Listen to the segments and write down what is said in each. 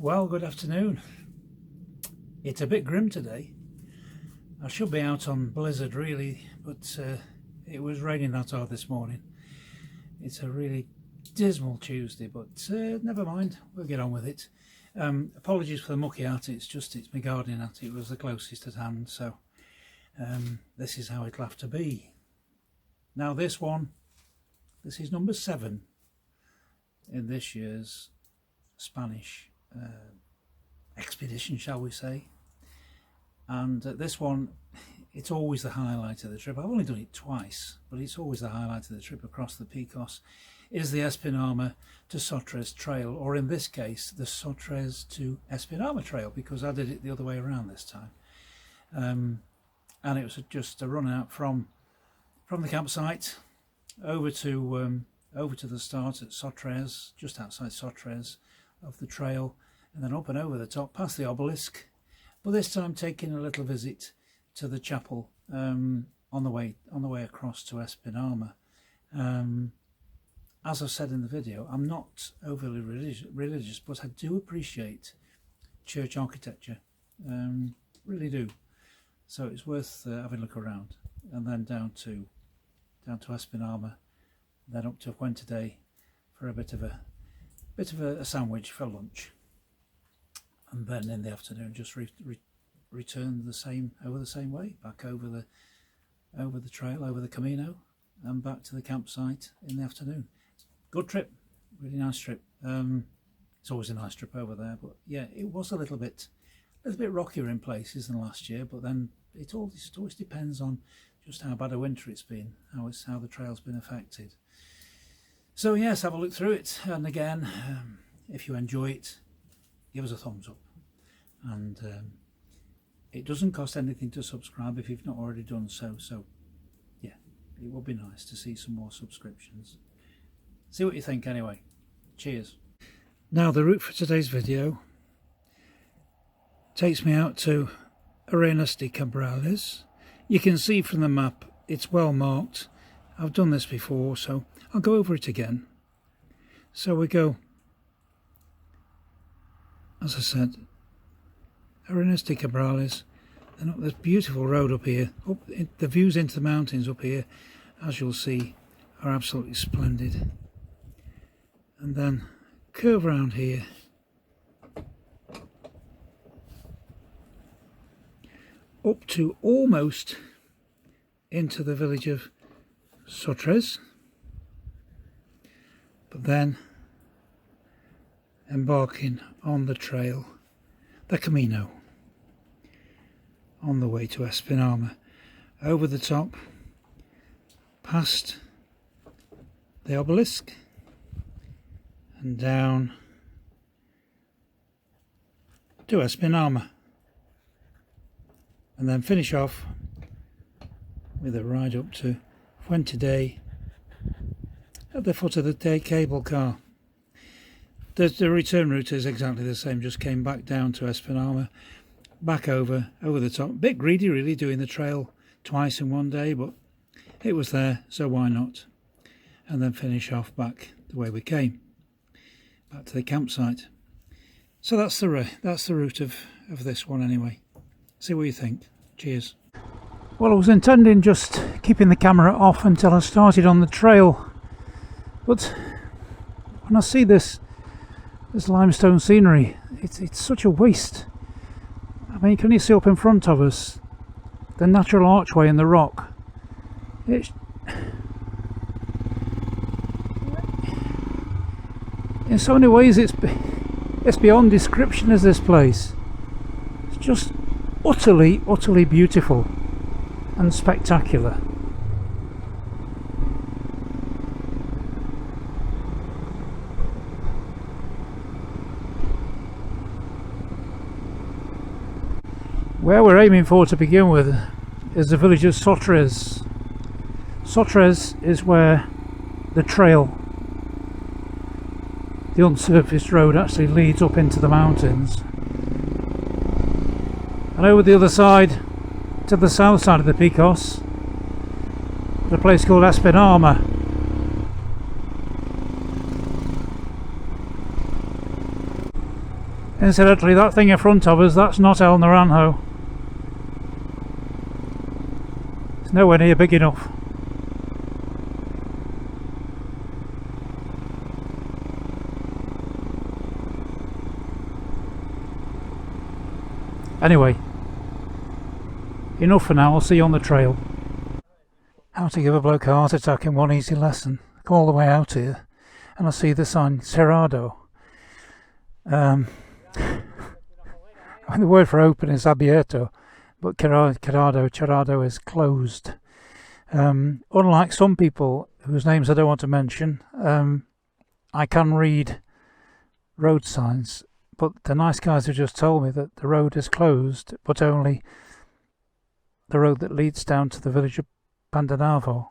Well, good afternoon. It's a bit grim today. I should be out on blizzard really, but it was raining that hard this morning. It's a really dismal Tuesday, but never mind, we'll get on with it. Apologies for the mucky hat, it's my gardening hat, it was the closest at hand, so this is how it'll have to be. Now this is number 7 in this year's Spanish expedition, shall we say. And this one, it's always the highlight of the trip. I've only done it twice, but it's always the highlight of the trip across the Picos, is the Espinama to Sotres trail, or in this case the Sotres to Espinama trail, because I did it the other way around this time. And it was just a run out from the campsite over to the start at Sotres, just outside Sotres of the trail, and then up and over the top past the obelisk, but this time taking a little visit to the chapel on the way across to Espinama. As I've said in the video, I'm not overly religious, but I do appreciate church architecture, really do. So it's worth having a look around, and then down to Espinama, then up to Fuente for a bit of a sandwich for lunch, and then in the afternoon just return over the same way, back over the trail, over the camino, and back to the campsite in the afternoon. Good trip, really nice trip. It's always a nice trip over there, but yeah, it was a little bit rockier in places than last year, but then it always depends on just how bad a winter it's been, how the trail's been affected. So yes, have a look through it, and again, if you enjoy it, give us a thumbs up. And it doesn't cost anything to subscribe if you've not already done so. So yeah, it would be nice to see some more subscriptions. See what you think anyway. Cheers. Now the route for today's video takes me out to Arenas de Cabrales. You can see from the map it's well marked. I've done this before, so I'll go over it again. So we go, as I said, Arenas de Cabrales, then up this beautiful road up here. The views into the mountains up here, as you'll see, are absolutely splendid. And then curve around here, up to almost into the village of Sotres, but then embarking on the trail, the camino, on the way to Espinama, over the top, past the obelisk, and down to Espinama, and then finish off with a ride up to Fuente at the foot of the cable car. The return route is exactly the same, just came back down to Espinama, back over the top. A bit greedy really, doing the trail twice in one day, but it was there, so why not? And then finish off back the way we came, back to the campsite. So that's the route of this one anyway. See what you think. Cheers. Well, I was intending just keeping the camera off until I started on the trail, but when I see this limestone scenery, it's such a waste. I mean, can you see up in front of us the natural archway in the rock? In so many ways it's beyond description, as this place. It's just utterly beautiful and spectacular. Where we're aiming for to begin with is the village of Sotres. Sotres is where the trail, the unsurfaced road, actually leads up into the mountains. And over the other side, to the south side of the Picos, at a place called Espinama. Incidentally, that thing in front of us, that's not El Naranjo. It's nowhere near big enough. Anyway, enough for now. I'll see you on the trail. How to give a bloke a heart attack in one easy lesson. I come all the way out here and I see the sign Cerrado. I mean, the word for open is abierto, but Cerrado is closed. Unlike some people whose names I don't want to mention, I can read road signs, but the nice guys have just told me that the road is closed, but only the road that leads down to the village of Pandanavo,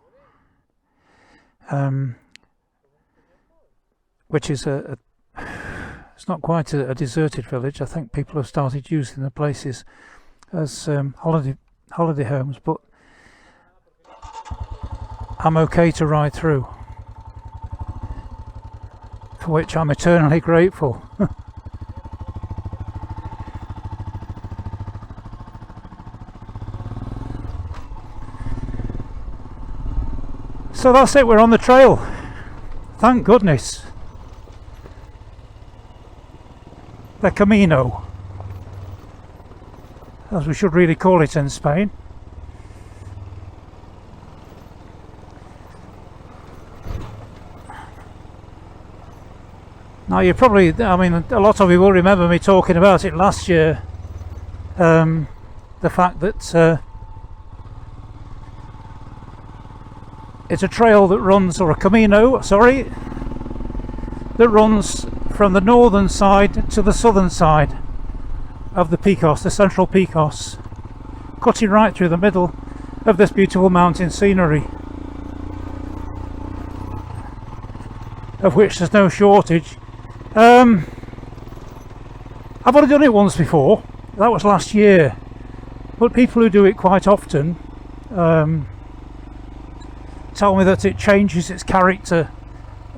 which is it's not quite a deserted village. I think people have started using the places as holiday homes, but I'm okay to ride through, for which I'm eternally grateful. So that's it, we're on the trail. Thank goodness. The camino, as we should really call it in Spain. Now you probably, I mean, a lot of you will remember me talking about it last year. The fact that it's a trail that runs, or a camino, sorry, that runs from the northern side to the southern side of the Picos, the central Picos, cutting right through the middle of this beautiful mountain scenery, of which there's no shortage. I've only done it once before, that was last year, but people who do it quite often tell me that it changes its character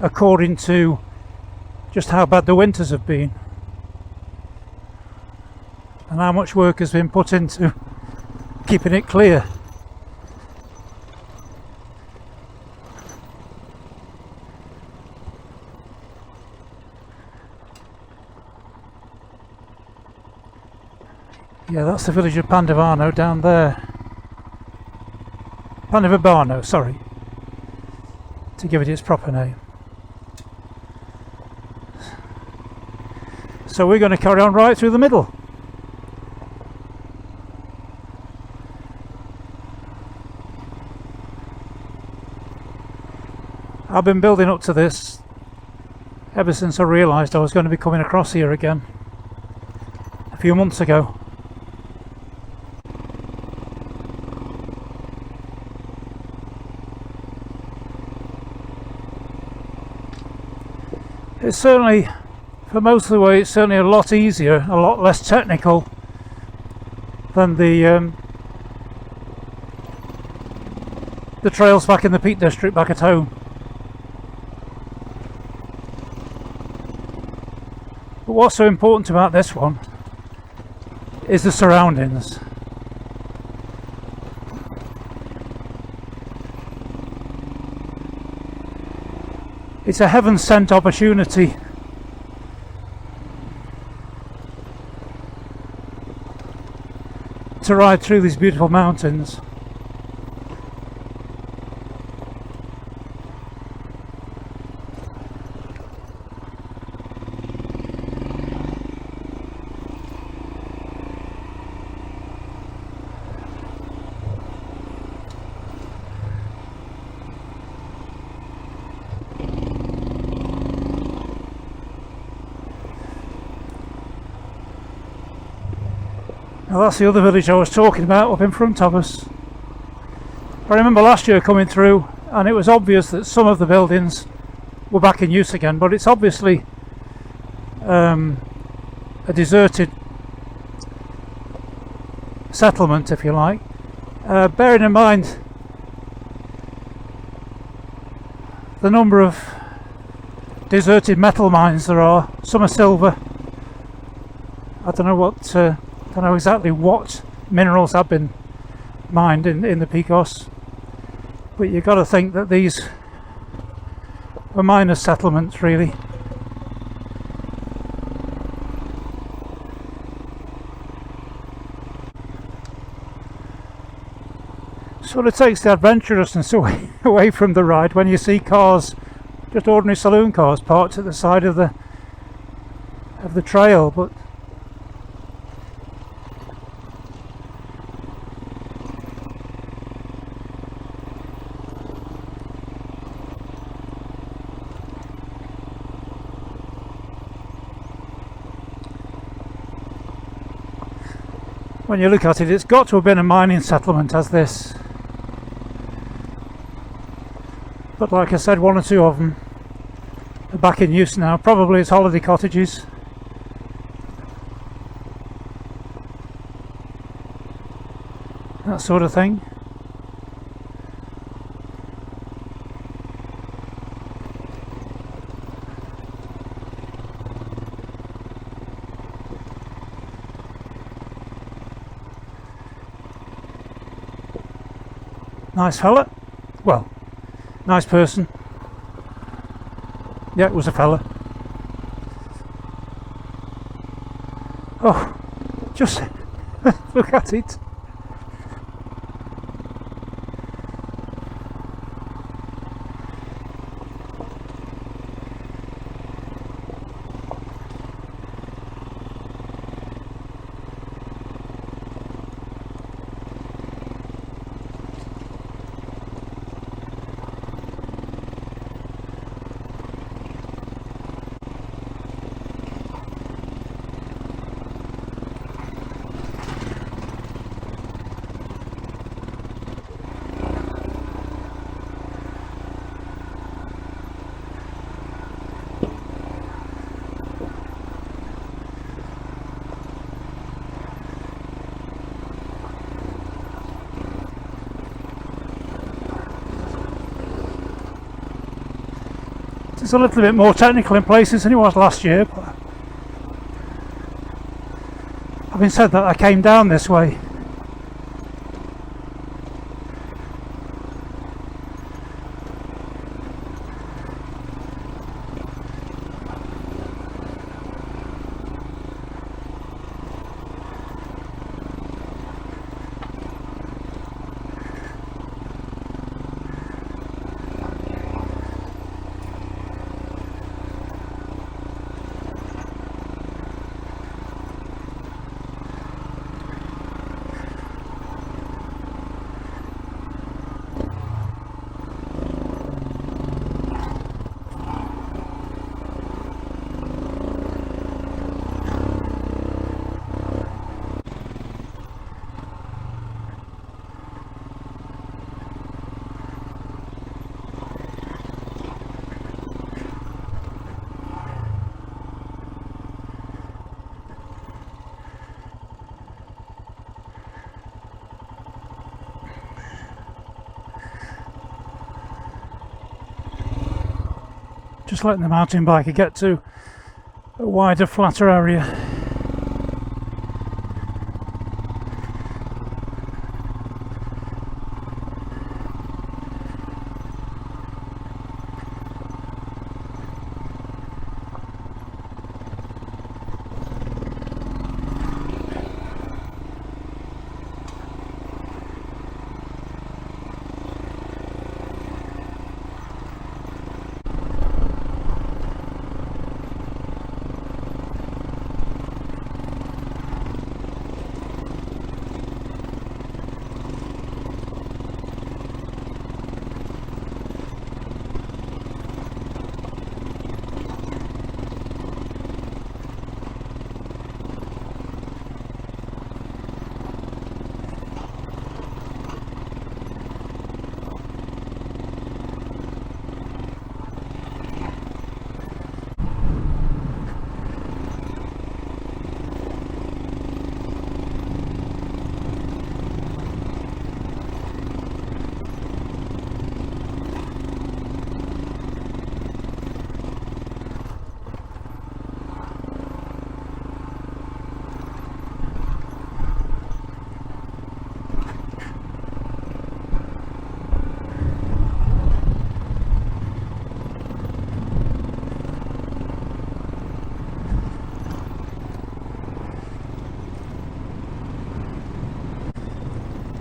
according to just how bad the winters have been and how much work has been put into keeping it clear. Yeah, that's the village of Pandavano down there. Pandavano, sorry, to give it its proper name. So we're going to carry on right through the middle. I've been building up to this ever since I realised I was going to be coming across here again a few months ago. It's certainly, for most of the way, it's certainly a lot easier, a lot less technical than the trails back in the Peak District back at home. But what's so important about this one is the surroundings. It's a heaven-sent opportunity to ride through these beautiful mountains. Now that's the other village I was talking about up in front of us. I remember last year coming through and it was obvious that some of the buildings were back in use again, but it's obviously a deserted settlement, if you like. Bearing in mind the number of deserted metal mines there are, some are silver, I don't know exactly what minerals have been mined in the Picos, but you've got to think that these were miners' settlements, really. Sort of takes the adventurousness away from the ride when you see cars, just ordinary saloon cars, parked at the side of the trail. But when you look at it, it's got to have been a mining settlement as this. But like I said, one or two of them are back in use now. Probably as holiday cottages. That sort of thing. Nice fella. Well, nice person. Yeah, it was a fella. Oh, just look at it. It's a little bit more technical in places than it was last year, but having said that, I came down this way. Just letting the mountain biker get to a wider, flatter area.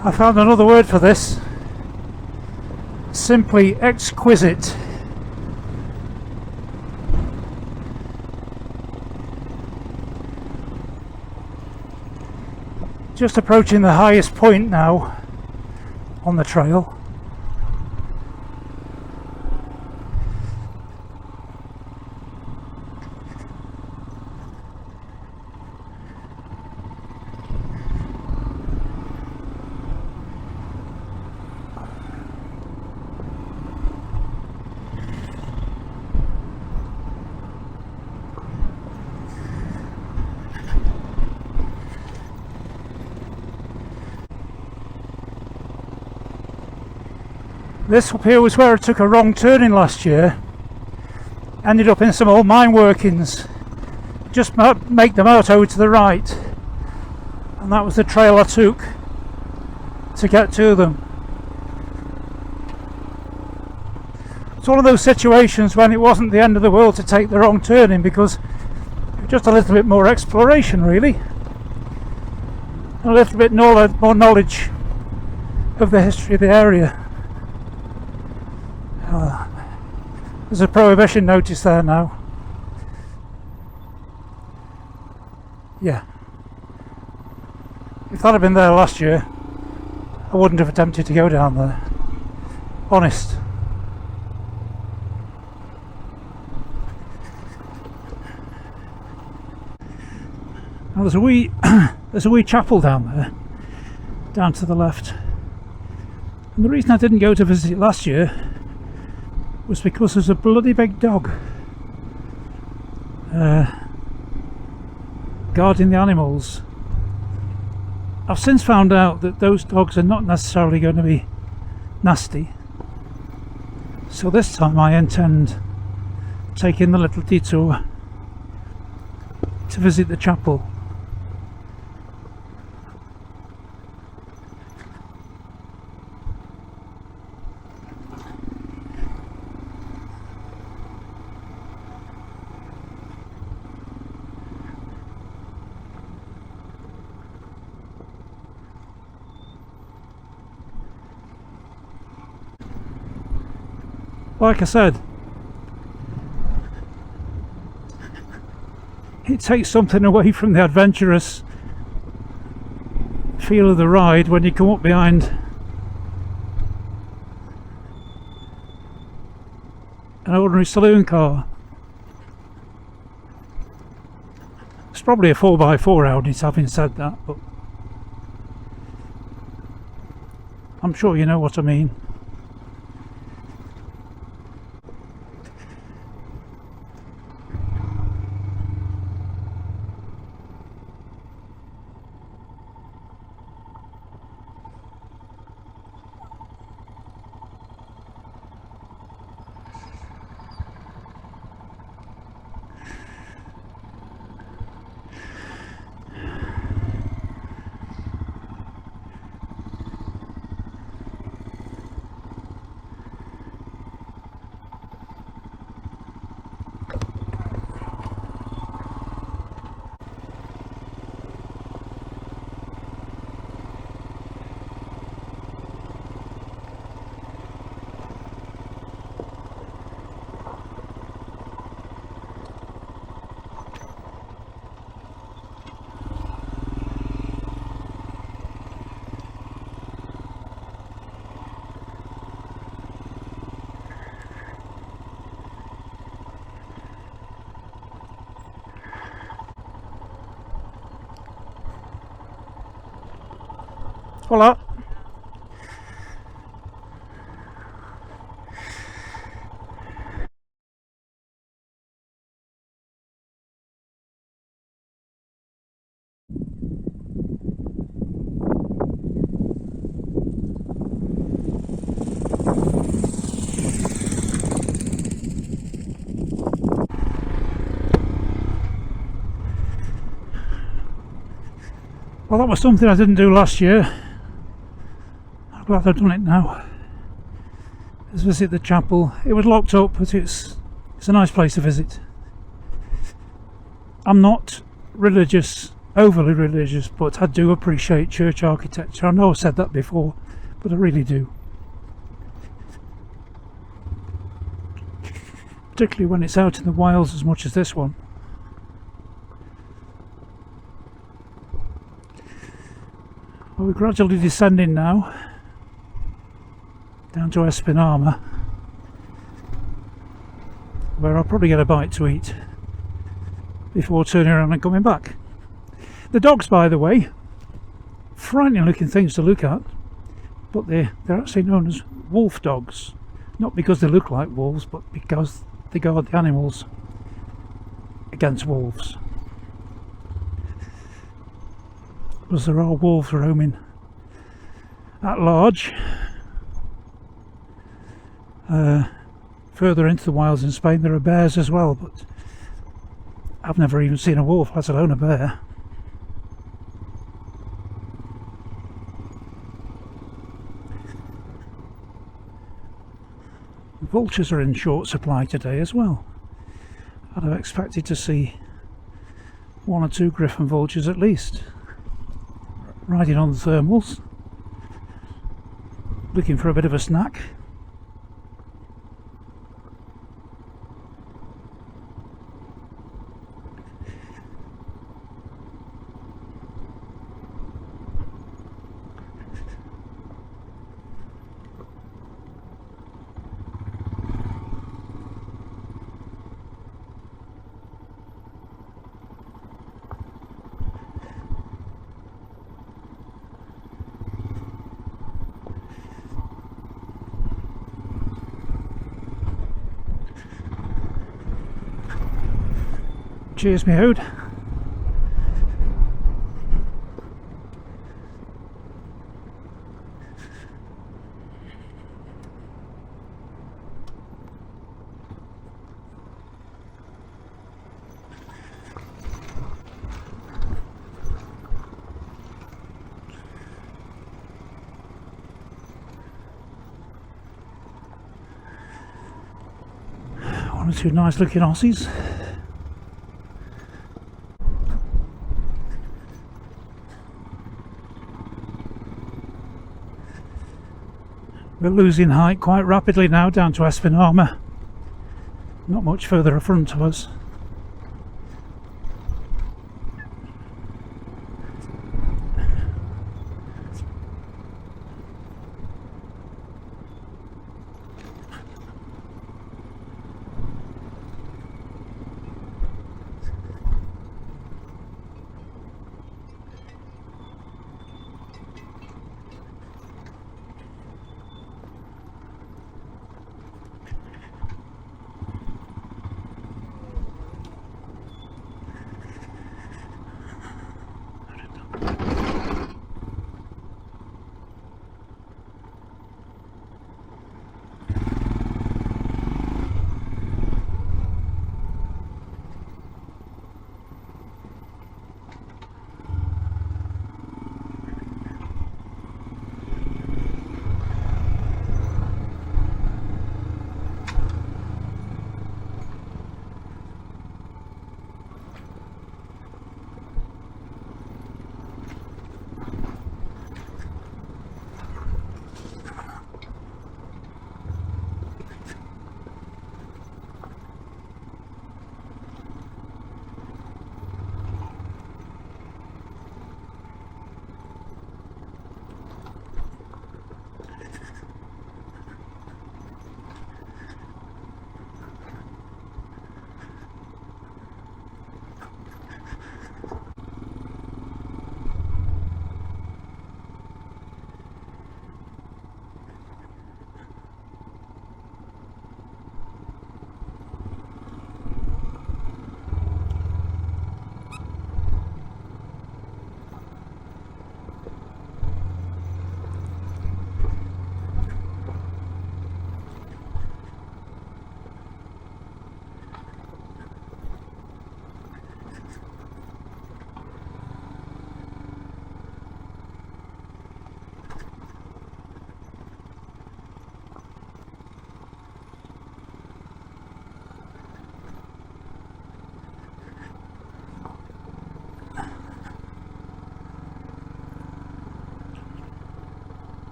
I found another word for this. Simply exquisite. Just approaching the highest point now on the trail. This up here was where I took a wrong turning last year. Ended up in some old mine workings. Just make them out over to the right. And that was the trail I took to get to them. It's one of those situations when it wasn't the end of the world to take the wrong turning, because just a little bit more exploration really. A little bit more knowledge of the history of the area. There's a prohibition notice there now. Yeah. If that had been there last year, I wouldn't have attempted to go down there. Honest. Now there's a wee there's a wee chapel down there, down to the left. And the reason I didn't go to visit it last year was because there's a bloody big dog guarding the animals. I've since found out that those dogs are not necessarily going to be nasty, so this time I intend taking the little detour to visit the chapel. Like I said, it takes something away from the adventurous feel of the ride when you come up behind an ordinary saloon car. It's probably a 4x4 Audi, having said that, but I'm sure you know what I mean. Hola. Well, that was something I didn't do last year. I'm glad I've done it now. Let's visit the chapel. It was locked up, but it's a nice place to visit. I'm not religious overly religious, but I do appreciate church architecture. I know I've said that before, but I really do. Particularly when it's out in the wilds as much as this one. Well, we're gradually descending now down to Espinama, where I'll probably get a bite to eat before turning around and coming back. The dogs, by the way, frightening looking things to look at, but they're actually known as wolf dogs. Not because they look like wolves, but because they guard the animals against wolves. Because there are wolves roaming at large further into the wilds in Spain. There are bears as well, but I've never even seen a wolf, let alone a bear. Vultures are in short supply today as well. I'd have expected to see 1 or 2 griffon vultures at least riding on the thermals, looking for a bit of a snack. Cheers, me hood. One or two nice looking Aussies. We're losing height quite rapidly now down to Espinama. Not much further in front of us.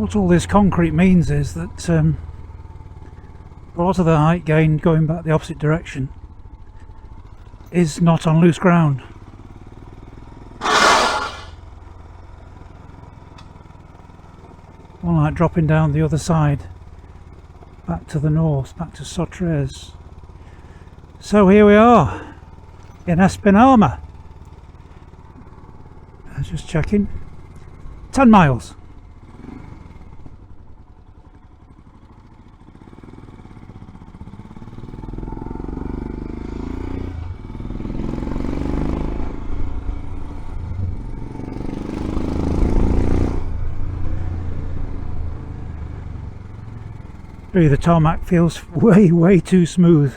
what all this concrete means is that a lot of the height gain going back the opposite direction is not on loose ground. More like dropping down the other side, back to the north, back to Sotres. So here we are in Espinama. I was just checking. 10 miles. Really, the tarmac feels way too smooth.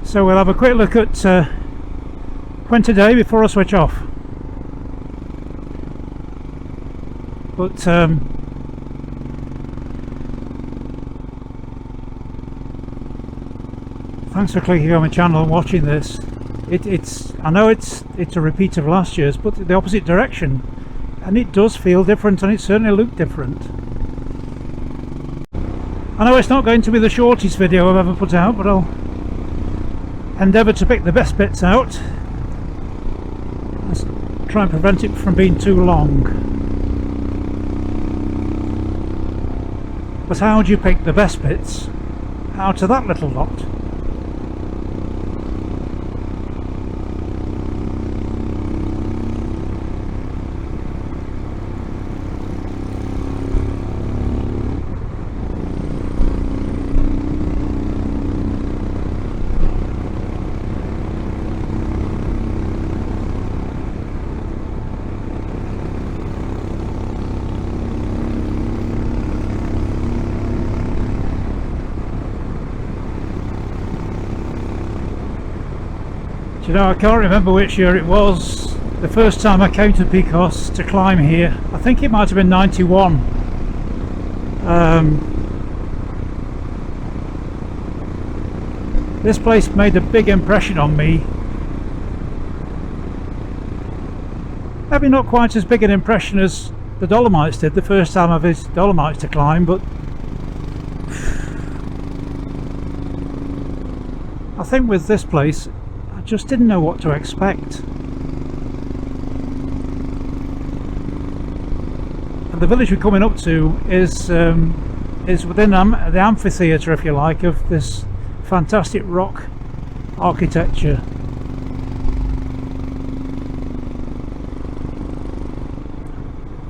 So we'll have a quick look at Fuente before I switch off. But thanks for clicking on my channel and watching this. I know it's a repeat of last year's, but the opposite direction, and it does feel different, and it certainly looked different. I know it's not going to be the shortest video I've ever put out, but I'll endeavour to pick the best bits out. Let's try and prevent it from being too long. But how do you pick the best bits out of that little lot? You know, I can't remember which year it was, the first time I came to Picos to climb here. I think it might have been 91. This place made a big impression on me. Maybe not quite as big an impression as the Dolomites did the first time I visited Dolomites to climb, but I think with this place just didn't know what to expect. And the village we're coming up to is within the amphitheatre, if you like, of this fantastic rock architecture.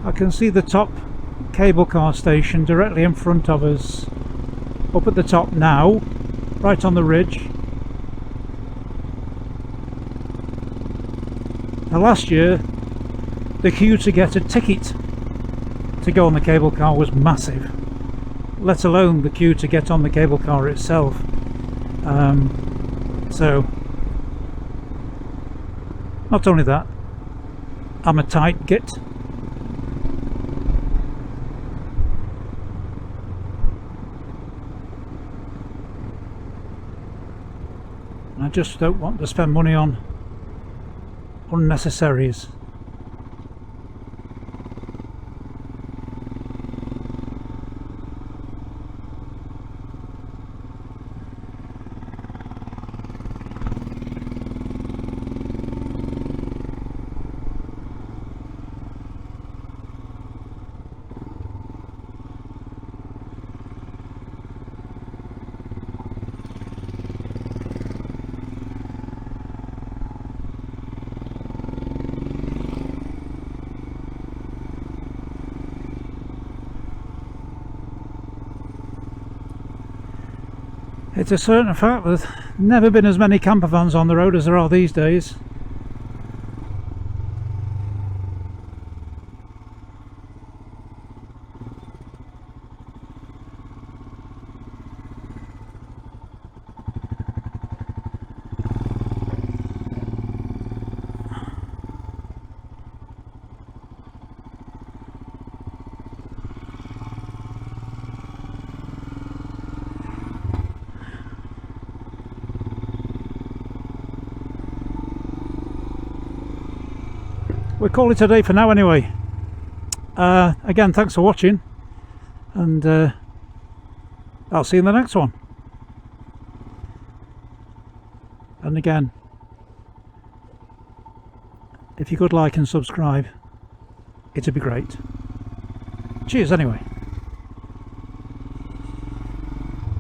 I can see the top cable car station directly in front of us, up at the top now, right on the ridge. Now last year the queue to get a ticket to go on the cable car was massive, let alone the queue to get on the cable car itself. So not only that, I'm a tight git. I just don't want to spend money on unnecessaries. It's a certain fact that there's never been as many camper vans on the road as there are these days. we'll call it a day for now anyway. Again, thanks for watching, and I'll see you in the next one. And again, if you could like and subscribe, it'd be great. Cheers anyway.